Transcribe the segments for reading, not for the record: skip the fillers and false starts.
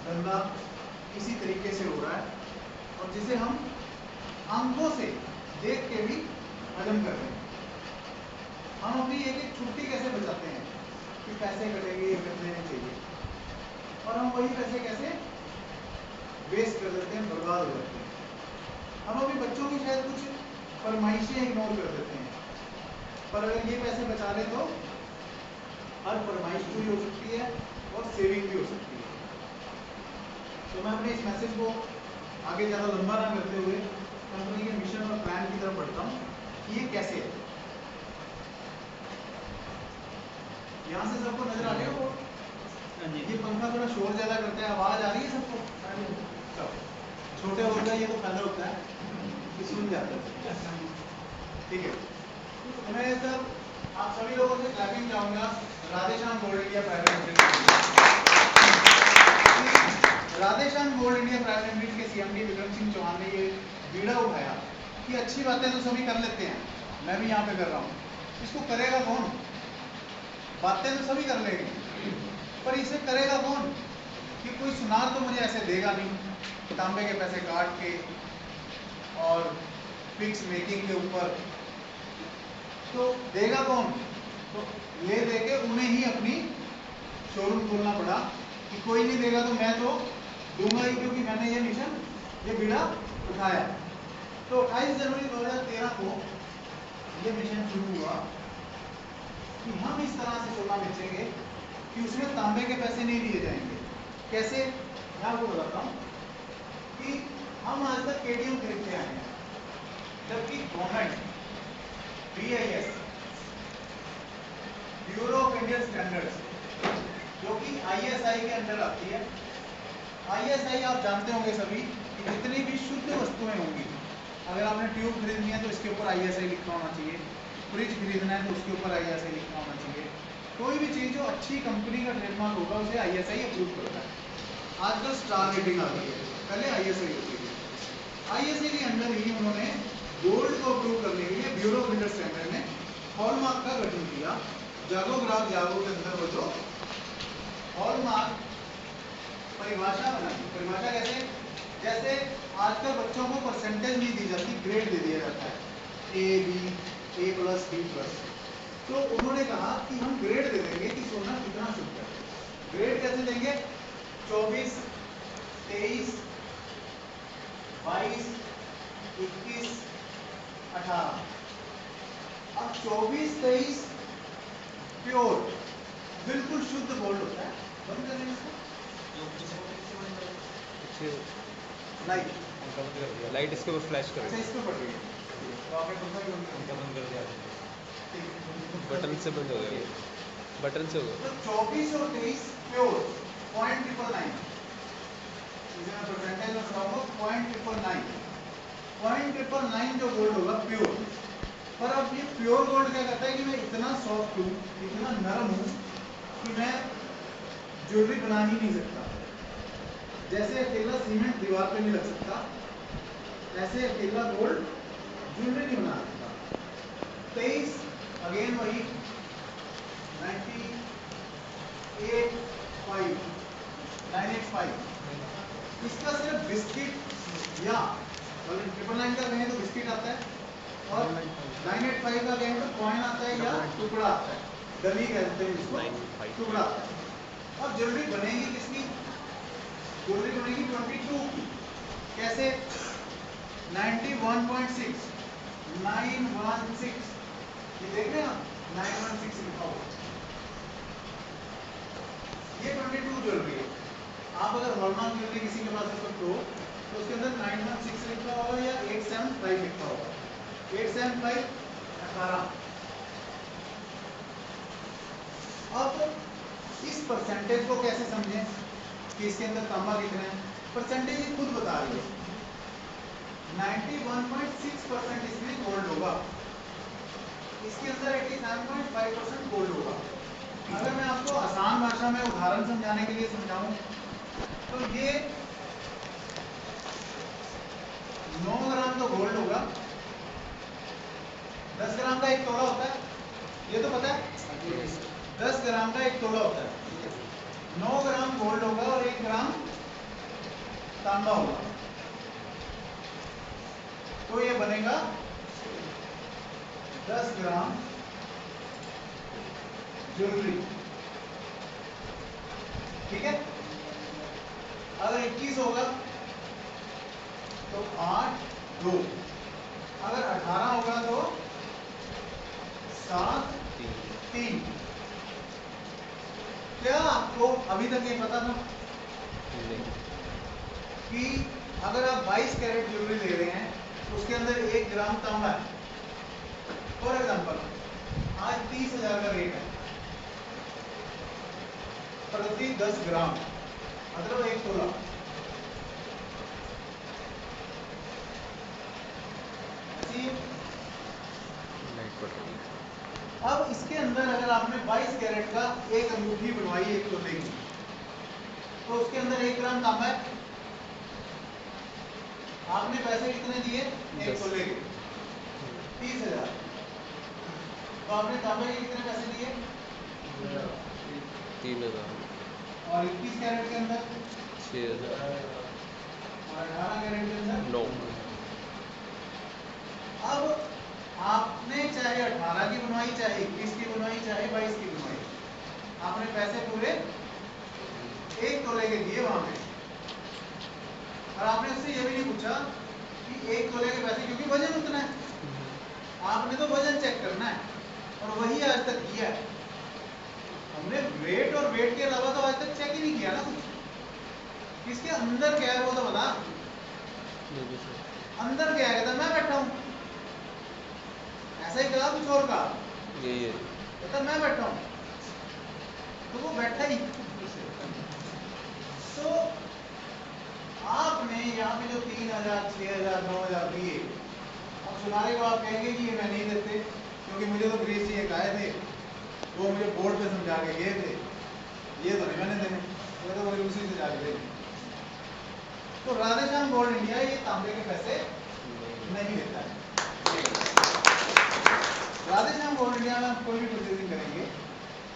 धंधा इसी तरीके से हो रहा है और जिसे हम आंखों से देख के भी हजम कर रहे हैं। हम अपनी एक एक छुट्टी कैसे बचाते हैं कि पैसे कटेंगे, ये कर देने चाहिए, और हम वही पैसे कैसे वेस्ट कर देते हैं, बर्बाद हो जाते हैं। हम अपने बच्चों की शायद कुछ फरमाइशें इग्नोर कर देते हैं, पर अगर ये पैसे बचा लें तो हर फरमाइश पूरी हो सकती है और सेविंग भी हो सकती है। तो मैं अपने इस मैसेज को आगे ज़्यादा लंबा ना करते हुए कंपनी के मिशन और प्लान की तरफ बढ़ता हूँ कि ये कैसे है। यहाँ से सबको नजर आ रही हो? ये पंखा थोड़ा शोर ज़्यादा करता है, आवाज़ आ रही है सबको? छोटे होता है ये तो फायदा होता है कि सुन जाते हैं। ठीक है, तो मैं सर आप सभी लोगों से क्लैपिंग चाहूँगा Radheshyam gold India private limited. Radheshyam gold India private limited के सीएमडी विक्रम सिंह चौहान ने ये बीड़ा उठाया कि अच्छी बातें तो सभी कर लेते हैं, मैं भी यहाँ पे कर रहा हूँ, इसको करेगा कौन? बातें तो सभी कर लेंगे, पर इसे करेगा कौन? कि कोई सुनार तो मुझे ऐसे देगा नहीं तांबे के पैसे काट के और फिक्स मेकिंग के ऊपर, तो देगा कौन? तो ले देके उन्हें ही अपनी शोरूम खोलना पड़ा कि कोई नहीं देगा तो मैं तो दूंगा ही, क्योंकि मैंने ये मिशन, ये बीड़ा उठाया। तो 28 जनवरी 2013 को ये मिशन शुरू हुआ कि हम इस तरह से सोना बेचेंगे कि उसमें तांबे के पैसे नहीं लिए जाएंगे। कैसे? मैं आपको बताता हूँ कि हम आज तक केटीएम खरीदते आए हैं, जबकि government BIS, bureau of Indian standards, जो कि ISI के अंदर आती है। ISI आप जानते होंगे सभी कि जितनी भी शुद्ध वस्तुएं होंगी, अगर आपने ट्यूब खरीदनी है तो इसके ऊपर ISI लिखा होना चाहिए, फ्रिज खरीदना है तो उसके ऊपर ISI लिखा होना चाहिए, कोई भी चीज़ जो अच्छी कंपनी का ट्रेडमार्क होगा उसे ISI अप्रूव करता है। आजकल स्टार रेटिंग आ गई है, पहले ISI होती थी। ISI के अंदर ही उन्होंने गोल्ड को अप्रूव करने के लिए ब्यूरो ऑफ इंडियन स्टैंडर्ड ने हॉलमार्क का गठन किया। जागो ग्राहक जागो के अंदर वो जो हॉलमार्क परिभाषा बनाई। परिभाषा कैसे? जैसे आजकल बच्चों को परसेंटेज नहीं दी जाती, ग्रेड दे दिया जाता है, A, B, A+, B+। तो उन्होंने कहा कि हम ग्रेड दे देंगे कि सोना कितना शुद्ध है। ग्रेड कैसे देंगे? 24, 23, 22, 21, 18। अब 24, 23 प्योर बिल्कुल शुद्ध गोल्ड होता है। बंद करें इसको, लाइट इसके ऊपर फ्लैश कर अच्छा इसको पड़ रही है, तो आपने पंखा क्यों बंद कर दिया? बटन से बंद हो गया, बटन से होगा। तो 24 और 23 प्योर 0.999, परसेंटेज में बताऊंगा 0.999, 0.999 जो गोल्ड होगा प्योर। पर अब ये प्योर गोल्ड क्या करता है कि मैं इतना सॉफ्ट हूँ, इतना नरम हूँ कि मैं ज्वेलरी बना ही नहीं सकता। जैसे अकेला सीमेंट दीवार पे नहीं लग सकता, ऐसे अकेला गोल्ड ज्वेलरी नहीं बना सकता। 23 अगेन वही 985, इसका सिर्फ बिस्किट या 999 का कहें तो बिस्किट आता है, और 985 का कहें तो कॉइन आता है या टुकड़ा आता है, डली कहते हैं इसको, टुकड़ा आता है। अब ज्वेलरी बनेगी किसकी? ज्वेलरी बनेगी 22 की। कैसे? 91.6, 916, ये देख रहे हैं आप, 916 लिखा हुआ, ये 22 ज्वेलरी है। आप अगर हॉलमार्क ज्वेलरी किसी के पास है तो उसके अंदर 916 लिखा होगा या 875 लिखा होगा। 875 18। अब इस परसेंटेज को कैसे समझें कि इसके अंदर तांबा कितना है? परसेंटेज खुद बता रही है। 91.6% इसमें गोल्ड होगा, इसके अंदर 87.5% गोल्ड होगा। अगर मैं आपको आसान भाषा में उदाहरण समझाने के लिए समझाऊं तो ये 9 ग्राम तो गोल्ड होगा, 10 ग्राम का एक तोला होता है, ये तो पता है, 10 ग्राम का एक तोला होता है। 9 ग्राम गोल्ड होगा और 1 ग्राम तांबा होगा, तो ये बनेगा 10 ग्राम ज्वेलरी। ठीक है, अगर 21 होगा तो 8 2, अगर 18 होगा तो 7 3। क्या आपको अभी तक ये पता था कि अगर आप 22 कैरेट ज्वेलरी ले रहे हैं उसके अंदर 1 ग्राम तांबा है? फॉर एग्जाम्पल आज 30,000 का रेट है प्रति 10 ग्राम, मतलब 1 तोला। अब इसके अंदर अगर आपने 22 कैरेट का एक अंगूठी बनवाई 1 तोले की, तो उसके अंदर 1 ग्राम तांबा है। आपने पैसे कितने दिए? 1 तोले के 30,000। तो आपने तांबे के कितने पैसे दिए? 3,000। और 21 कैरेट के अंदर 6,000। और 18 कैरेट के अंदर 9। अब आपने चाहे 18 की बनवाई, चाहे 21 की बनवाई, चाहे 22 की बनवाई, आपने पैसे पूरे 1 तोले के दिए वहां पे। और आपने उससे ये भी नहीं पूछा कि 1 तोले के पैसे, क्योंकि वजन उतना है, आपने तो वजन चेक करना है, और वही आज तक किया है हमने। वेट और वेट के अलावा तो आज तक चेक ही नहीं किया ना कुछ। इसके अंदर क्या है वो तो बता। अंदर क्या है? कहता मैं बैठा हूं, ऐसा ही कहा कुछ और कहा? ये कहता मैं बैठा हूं, तो वो बैठा ही। तो आपने यहाँ पे जो 3,000 6,000 9,000 दिए, अब सुनारे को आप कहेंगे कि ये मैं नहीं देते क्योंकि मुझे तो ग्रेस जी एक आए थे, वो मुझे बोर्ड पे समझा के गए थे, ये तो नहीं मैंने देने, ये तो वही उसी से जाके देंगे। तो राधेश्याम गोल्ड इंडिया ये तांबे के पैसे नहीं देता है। राधेश्याम गोल्ड इंडिया में आप कोई भी परचेजिंग करेंगे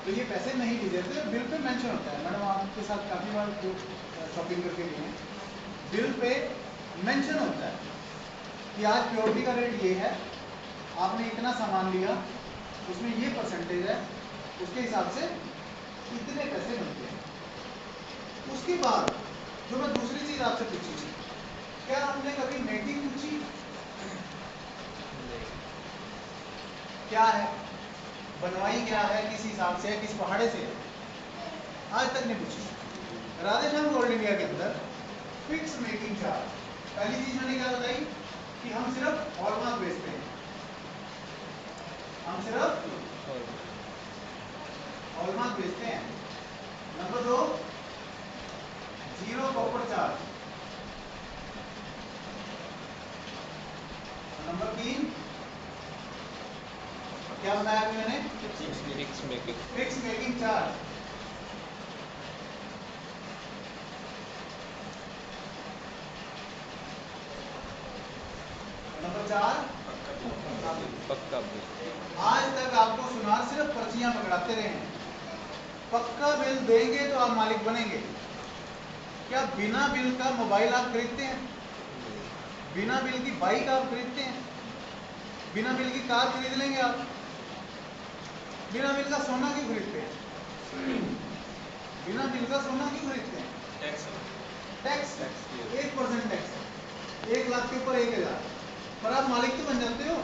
तो ये पैसे नहीं दिए जाते, बिल पे मेंशन होता है। मैडम आपके साथ काफी बार शॉपिंग करके गए हैं, बिल पे मेंशन होता है कि आज प्योरिटी का रेट ये है, आपने इतना सामान लिया, उसमें ये परसेंटेज है, उसके हिसाब से इतने पैसे बनते हैं। उसके बाद जो मैं दूसरी चीज आपसे पूछी थी, क्या आपने कभी मेकिंग पूछी? क्या है बनवाई, क्या है, किस हिसाब से है, किस पहाड़े से है, आज तक नहीं पूछी। राधेश्याम गोल्ड इंडिया के अंदर फिक्स मेकिंग चार्ज, पहली चीज मैंने क्या बताई कि हम सिर्फ हॉलमार्क बेचते हैं, हम सिर्फ हॉलमार्क बेचते हैं। Number 2, 0 copper charge. नंबर 3 क्या बताया अभी मैंने? Fix making charge. नंबर 4 पक्का बिल। आज तक आपको सुनार सिर्फ पर्चियां पकड़ाते रहे हैं, पक्का बिल देंगे तो आप मालिक बनेंगे। क्या बिना बिल का मोबाइल आप खरीदते हैं? बिना बिल की बाइक आप खरीदते हैं? बिना बिल की कार खरीद लेंगे आप? बिना बिल का सोना क्यों खरीदते हैं? बिना बिल का सोना क्यों खरीदते हैं? टैक्स 1% टैक्स है, 1 लाख के ऊपर 1,000, पर आप मालिक तो बन जाते हो।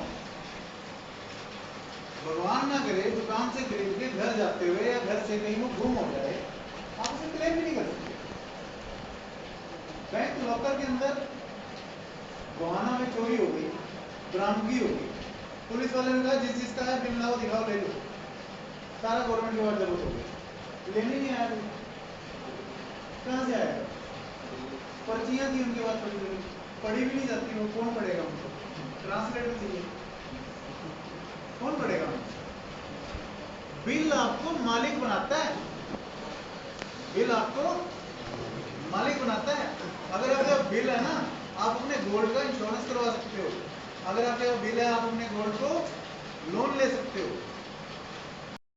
भगवान ना करे दुकान से खरीद के घर जाते हुए या घर से कहीं वो गुम हो जाए, आप उसे क्लेम भी नहीं कर सकते। बैंक लॉकर के अंदर गवाना में चोरी हो गई, बरामदगी हो गई, पुलिस वाले ने कहा जिस जिसका है बिल लाओ दिखाओ ले लो, सारा गवर्नमेंट के बाद जरूरत हो गई, लेने नहीं आया, कहाँ से आएगा? पर्चियां थी उनके पास पढ़ी भी नहीं जाती, वो कौन पढ़ेगा उनको? ट्रांसलेटर चाहिए, कौन पढ़ेगा उनको? बिल आपको मालिक बनाता है, बिल आपको मालिक बनाता है। अगर आपका बिल है ना, आप अपने गोल्ड का इंश्योरेंस करवा सकते हो, अगर आपके बिल है आप अपने गोल्ड को लोन ले सकते हो।